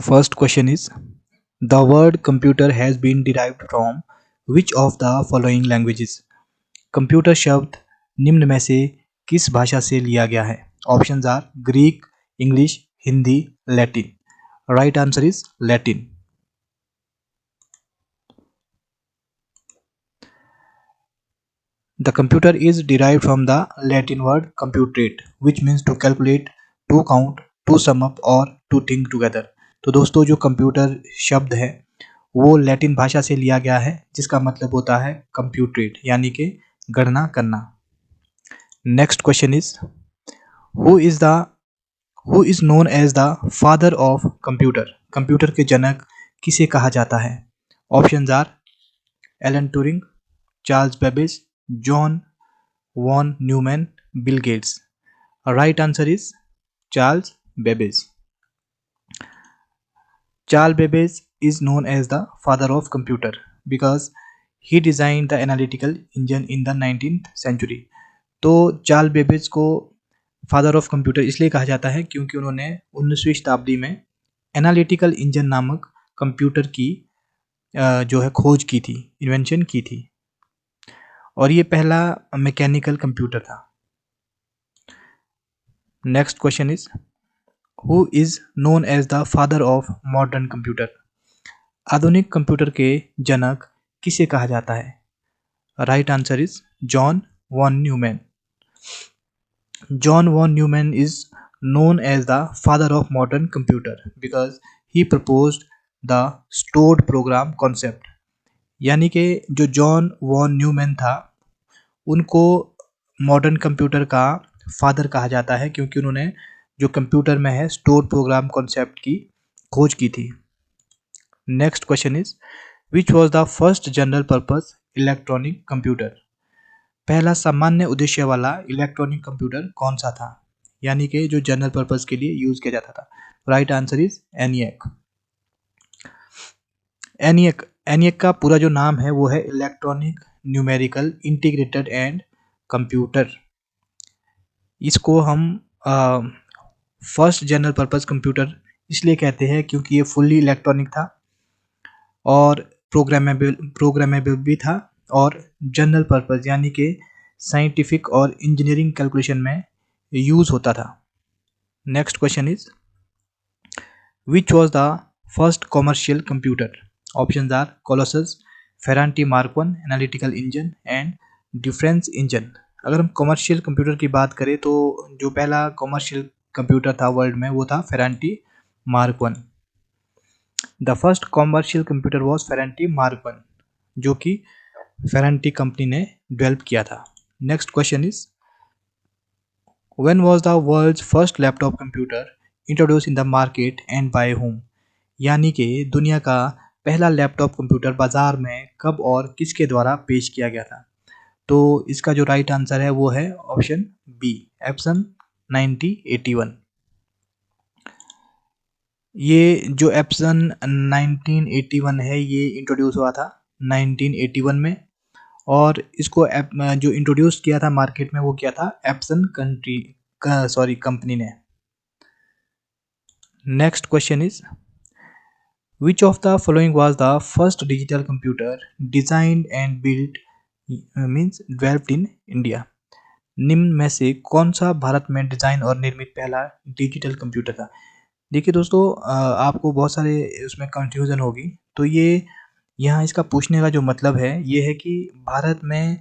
First question is, the word computer has been derived from which of the following languages? Computer शब्द निम्न में से किस भाषा से लिया गया है? Options are Greek, English, Hindi, Latin. Right answer is Latin. The computer is derived from the Latin word computate, which means to calculate, to count, to sum up or to think together. तो दोस्तों जो computer शब्द है वो Latin भाषा से लिया गया है जिसका मतलब होता है कंप्यूटेट यानी कि गणना करना. Next question is, who is the who is known as the father of computer? Computer के जनक किसे कहा जाता है? Options are Alan Turing, Charles Babbage, John von Neumann, Bill Gates. Right answer is Charles Babbage. Charles Babbage is known as the father of computer because he designed the analytical engine in the 19th century. तो Charles Babbage को father of computer इसलिए कहा जाता है क्योंकि उन्होंने 19वीं शताब्दी में एनालिटिकल इंजन नामक कंप्यूटर की जो है खोज की थी, इन्वेंशन की थी, और ये पहला मैकेनिकल कंप्यूटर था. Next question is, who is known as the father of modern computer? आधुनिक कंप्यूटर के जनक किसे कहा जाता है? Right answer is John von Neumann. John von Neumann is known as the father of modern computer because he proposed the stored program concept. यानी कि जो जॉन वॉन न्यूमैन था उनको मॉडर्न कंप्यूटर का फादर कहा जाता है क्योंकि उन्होंने जो कंप्यूटर में है स्टोर्ड प्रोग्राम कॉन्सेप्ट की खोज की थी. Next question is, which was the first general purpose electronic computer? पहला सामान्य उद्देश्य वाला इलेक्ट्रॉनिक कंप्यूटर कौन सा था, यानी कि जो जनरल पर्पस के लिए यूज किया जाता था? Right answer is ENIAC. ENIAC का पूरा जो नाम है वो है electronic numerical integrated and computer. इसको हम फर्स्ट जनरल पर्पस कंप्यूटर इसलिए कहते हैं क्योंकि ये फुल्ली इलेक्ट्रॉनिक था और प्रोग्रामेबल भी था और जनरल पर्पस यानी कि साइंटिफिक और इंजीनियरिंग कैलकुलेशन में यूज़ होता था. Next question is, which was the first commercial computer? Options are Colossus, Ferranti Mark 1 analytical engine and difference engine. अगर हम कॉमर्शियल कंप्यूटर की बात करें तो जो पहला कॉमर्शियल कंप्यूटर था वर्ल्ड में वो था Ferranti Mark 1. The first commercial computer was Ferranti Mark 1 जो कि फेरांटी कंपनी ने डेवलप किया था. Next question is, when was the world's first laptop computer introduce in the market and by home? यानी कि दुनिया का पहला लैपटॉप कंप्यूटर बाजार में कब और किसके द्वारा पेश किया गया था? तो इसका जो राइट आंसर है वो है ऑप्शन बी, एप्सन 1981. ये जो एप्सन 1981 है ये इंट्रोड्यूस हुआ था 1981 में और इसको जो इंट्रोड्यूस किया था मार्केट में वो किया था एप्सन कंपनी ने. Next question is, which of the following was the first digital computer designed and built means developed in India? निम्न में से कौन सा भारत में डिजाइन और निर्मित पहला डिजिटल कंप्यूटर था? देखिए दोस्तों, आपको बहुत सारे उसमें कंफ्यूजन होगी, तो ये यहाँ इसका पूछने का जो मतलब है ये है कि भारत में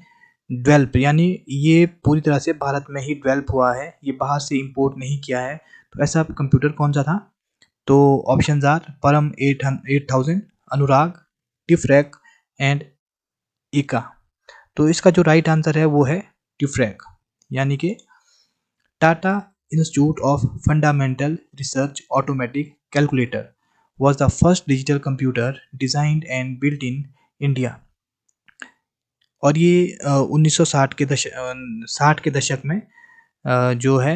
डेवलप यानी ये पूरी तरह से भारत में ही डेवलप हुआ है, ये बाहर से इंपोर्ट नहीं किया है. तो ऐसा कंप्यूटर कौन सा था? तो ऑप्शंस आर परम 8000, अनुराग, टिफरैक एंड इका. तो इसका जो राइट आंसर है वो है टिफरैक, यानी कि Tata institute of fundamental research automatic calculator was the first digital computer designed and built in India. और ये 1960 के दशक में जो है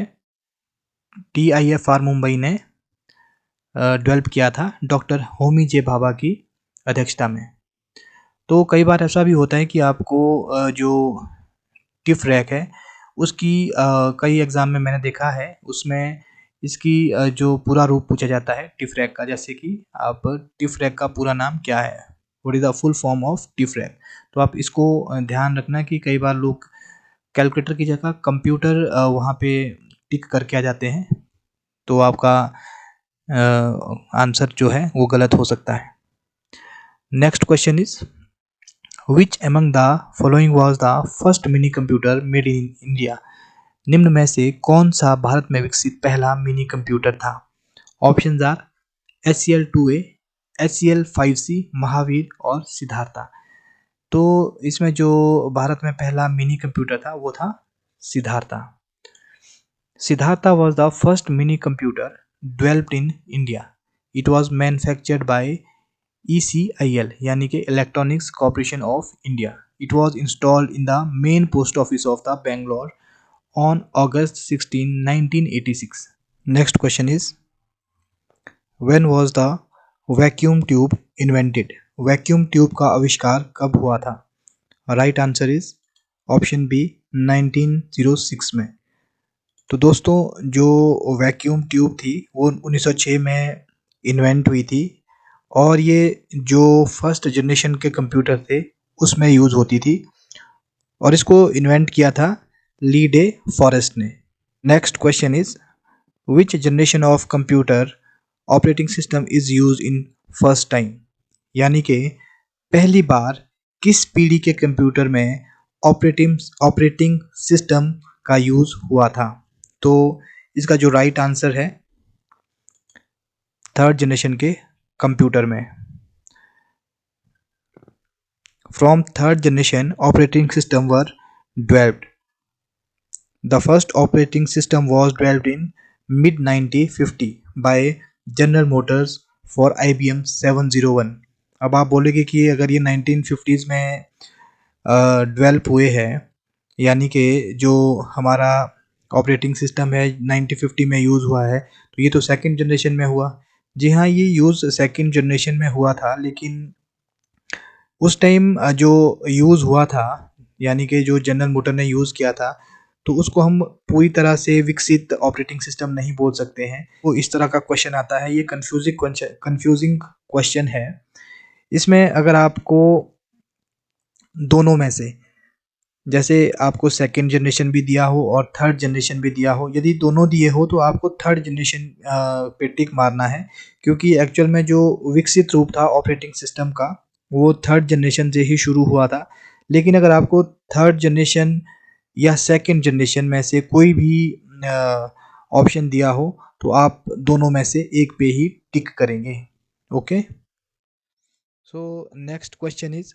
TIFR मुंबई ने डेवलप किया था डॉक्टर होमी जे भाभा की अध्यक्षता में. तो कई बार ऐसा भी होता है कि आपको जो टिफ रैक है उसकी कई एग्ज़ाम में मैंने देखा है उसमें इसकी जो पूरा रूप पूछा जाता है टिफरैक का, जैसे कि आप टिफरैक का पूरा नाम क्या है, what is the full form of TIFRAC. तो आप इसको ध्यान रखना कि कई बार लोग कैलकुलेटर की जगह कंप्यूटर वहाँ पे टिक करके आ जाते हैं, तो आपका आंसर जो है वो गलत हो सकता है। Next question is which among the following was the first mini computer made in India. निम्न में से कौन सा भारत में विकसित पहला मिनी कंप्यूटर था। Options are SCL-2A, SCL-5C, Mahavir और सिद्धार्था। तो इसमें जो भारत में पहला मिनी कंप्यूटर था वो था Siddhartha. Siddhartha was the first mini computer developed in India. It was manufactured by ECIL यानी कि Electronics Corporation of India. It was installed in the main post office of the Bangalore on August 16, 1986. Next question is when was the vacuum tube invented? Vacuum tube का आविष्कार कब हुआ था। Right answer is option B 1906 में। तो दोस्तों जो vacuum tube थी वो 1906 में इन्वेंट हुई थी और ये जो फर्स्ट जनरेशन के कंप्यूटर थे उसमें यूज़ होती थी और इसको इन्वेंट किया था ली डे फॉरेस्ट ने। Next question is which generation of computer operating system is use in first time. यानी कि पहली बार किस पीढ़ी के कंप्यूटर में ऑपरेटिंग सिस्टम का यूज हुआ था। तो इसका जो राइट आंसर है थर्ड जनरेशन के कंप्यूटर में। From third generation operating system were developed. The first operating system was developed in mid 1950 by General Motors for IBM 701। अब आप बोलेंगे कि अगर ये 1950s में डेवलप हुए हैं यानी कि जो हमारा ऑपरेटिंग सिस्टम है 1950 में यूज़ हुआ है तो ये तो सेकंड जनरेशन में हुआ। जी हाँ, ये यूज़ सेकंड जनरेशन में हुआ था, लेकिन उस टाइम जो यूज़ हुआ था यानी कि जो जनरल मोटर ने यूज़ किया था तो उसको हम पूरी तरह से विकसित ऑपरेटिंग सिस्टम नहीं बोल सकते हैं। वो इस तरह का क्वेश्चन आता है, ये कंफ्यूजिंग क्वेश्चन है। इसमें अगर आपको दोनों में से जैसे आपको सेकेंड जनरेशन भी दिया हो और थर्ड जनरेशन भी दिया हो, यदि दोनों दिए हो तो आपको थर्ड जनरेशन पे टिक मारना है, क्योंकि एक्चुअल में जो विकसित रूप था ऑपरेटिंग सिस्टम का वो थर्ड जनरेशन से ही शुरू हुआ था। लेकिन अगर आपको थर्ड जनरेशन या सेकंड जनरेशन में से कोई भी ऑप्शन दिया हो तो आप दोनों में से एक पे ही टिक करेंगे। Okay, so next question is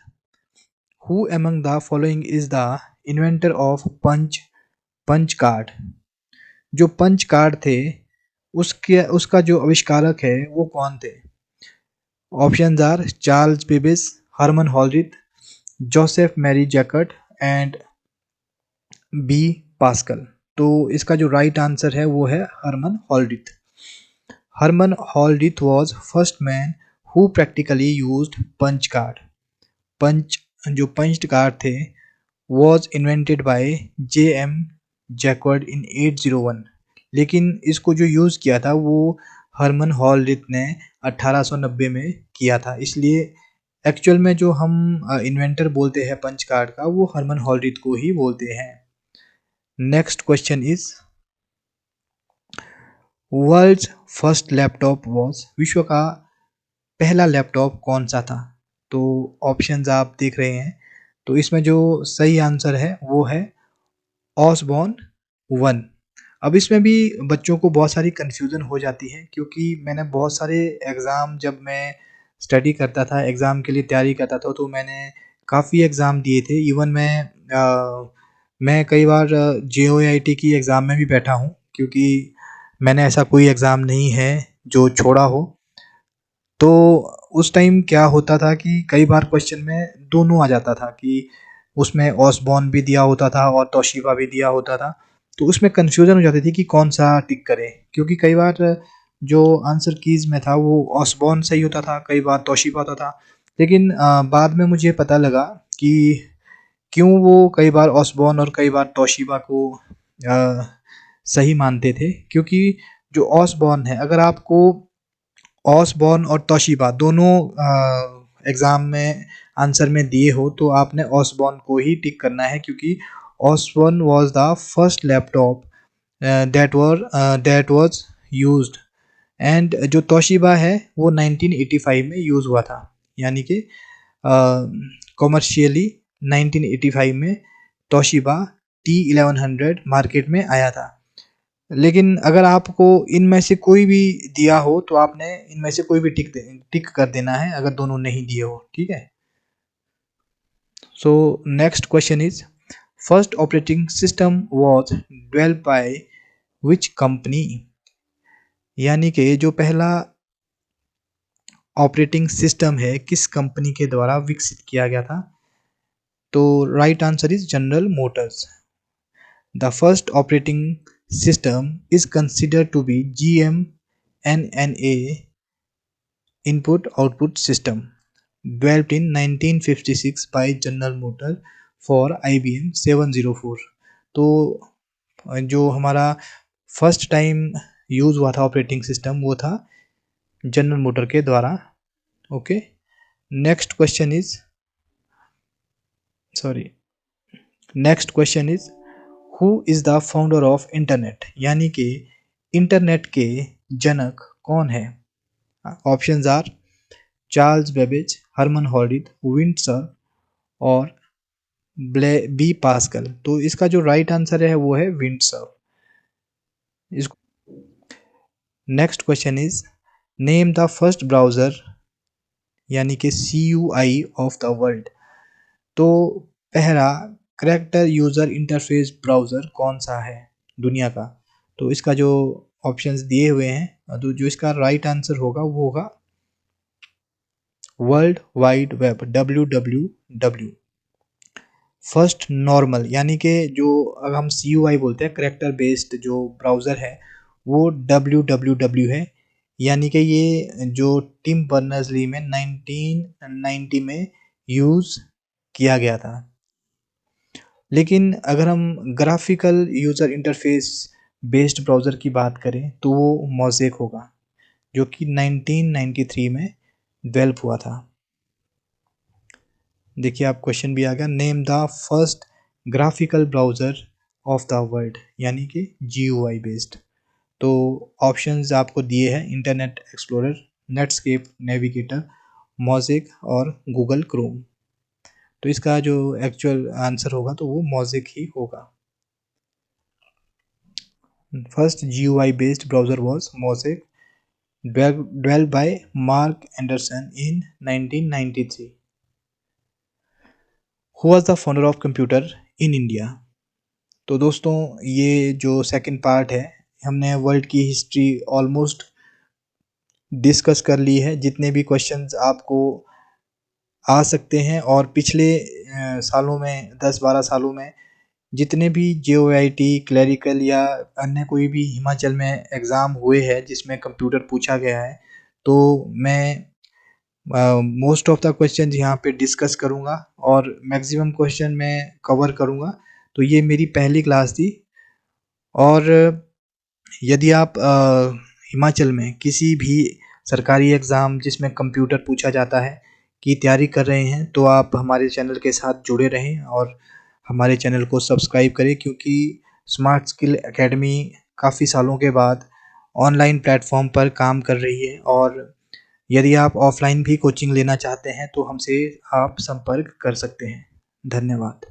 who among the following is the inventor of punch card. जो पंच कार्ड थे उसका जो आविष्कारक है वो कौन थे। Options are Charles Babbage, Herman Hollerith, Joseph Marie Jacquard and B Pascal. तो इसका जो राइट आंसर है वो है Herman Hollerith. Herman Hollerith was first man who practically used punch card. जो पंच्ड कार्ड थे was invented by J.M. Jacquard in 801। लेकिन इसको जो यूज़ किया था वो हरमन हॉलरिथ ने 1890 में किया था। इसलिए एक्चुअल में जो हम इन्वेंटर बोलते हैं पंच कार्ड का वो हरमन हॉलरिथ को ही बोलते हैं। Next question is world's first laptop was. विश्व का पहला लैपटॉप कौन सा था। तो ऑप्शंस आप देख रहे हैं, तो इसमें जो सही आंसर है वो है ऑसबॉर्न 1। अब इसमें भी बच्चों को बहुत सारी कन्फ्यूज़न हो जाती है, क्योंकि मैंने बहुत सारे एग्ज़ाम जब मैं स्टडी करता था, एग्ज़ाम के लिए तैयारी करता था, तो मैंने काफ़ी एग्ज़ाम दिए थे। इवन मैं कई बार JOAIT की एग्ज़ाम में भी बैठा हूँ, क्योंकि मैंने ऐसा कोई एग्ज़ाम नहीं है जो छोड़ा हो। तो उस टाइम क्या होता था कि कई बार क्वेश्चन में दोनों आ जाता था कि उसमें ऑसबॉर्न भी दिया होता था और तोशिबा भी दिया होता था, तो उसमें कन्फ्यूज़न हो जाती थी कि कौन सा टिक करें, क्योंकि कई बार जो आंसर कीज़ में था वो ऑसबॉर्न सही होता था, कई बार तोशिबा होता था। लेकिन बाद में मुझे पता लगा कि क्यों वो कई बार ऑसबॉर्न और कई बार तोशिबा को सही मानते थे, क्योंकि जो ऑसबॉर्न है, अगर आपको ऑसबॉर्न और तोशिबा दोनों एग्ज़ाम में आंसर में दिए हो तो आपने ऑसबॉर्न को ही टिक करना है, क्योंकि Osborne was the first laptop that was used. And जो तोशिबा है वो 1985 में यूज़ हुआ था, यानी कि कॉमर्शियली 1985 में तोशिबा T1100 मार्केट में आया था। लेकिन अगर आपको इनमें से कोई भी दिया हो तो आपने इनमें से कोई भी टिक कर देना है, अगर दोनों नहीं दिए हो, ठीक है। सो next question is, first operating system was developed by which company, यानी कि जो पहला ऑपरेटिंग सिस्टम है किस कंपनी के द्वारा विकसित किया गया था। तो right answer is general Motors. The first operating system is considered to be GMNNA input-output system developed in 1956 by General Motors for IBM 704। तो जो हमारा फर्स्ट टाइम यूज़ हुआ था ऑपरेटिंग सिस्टम वो था जनरल मोटर के द्वारा। Okay, next question is who is the founder of internet, यानी कि इंटरनेट के जनक कौन है। Options are Charles Babbage, Herman Hollerith, Windsor और बी पास्कल। तो इसका जो राइट आंसर है वो है Windsor. Next question is name the first browser, यानी कि CUI ऑफ द वर्ल्ड। तो पहला करैक्टर यूज़र इंटरफेस ब्राउज़र कौन सा है दुनिया का। तो इसका जो ऑप्शंस दिए हुए हैं, तो जो इसका राइट आंसर होगा वो होगा world wide web, WWW। First normal, यानी कि जो अगर हम CUI बोलते हैं करैक्टर बेस्ड जो ब्राउज़र है वो WWW है, यानी कि ये जो टिम बर्नर्स-ली में 1990 में यूज़ किया गया था। लेकिन अगर हम graphical user interface based browser की बात करें तो वो मोज़ेक होगा, जो कि 1993 में डेवलप हुआ था। देखिए आप क्वेश्चन भी आ गया, name the first graphical browser of the world, यानी कि GUI बेस्ड। तो ऑप्शंस आपको दिए हैं internet explorer, Netscape navigator, mosaic और गूगल क्रोम। तो इसका जो एक्चुअल आंसर होगा तो वो मोज़ेक ही होगा। First GUI based browser was mosaic, developed by Mark Anderson in 1993। Who was the founder of computer in India। तो दोस्तों ये जो सेकंड पार्ट है, हमने वर्ल्ड की हिस्ट्री ऑलमोस्ट डिस्कस कर ली है, जितने भी क्वेश्चंस आपको आ सकते हैं। और पिछले सालों में 10-12 सालों में जितने भी JOIT क्लरिकल या अन्य कोई भी हिमाचल में एग्ज़ाम हुए हैं जिसमें कंप्यूटर पूछा गया है, तो मैं मोस्ट ऑफ द क्वेश्चन यहाँ पे डिस्कस करूँगा और मैक्सिमम क्वेश्चन मैं कवर करूँगा। तो ये मेरी पहली क्लास थी। और यदि आप हिमाचल में किसी भी सरकारी एग्ज़ाम जिसमें कंप्यूटर पूछा जाता है की तैयारी कर रहे हैं तो आप हमारे चैनल के साथ जुड़े रहें और हमारे चैनल को सब्सक्राइब करें, क्योंकि स्मार्ट स्किल एकेडमी काफ़ी सालों के बाद ऑनलाइन प्लेटफॉर्म पर काम कर रही है। और यदि आप ऑफलाइन भी कोचिंग लेना चाहते हैं तो हमसे आप संपर्क कर सकते हैं। धन्यवाद।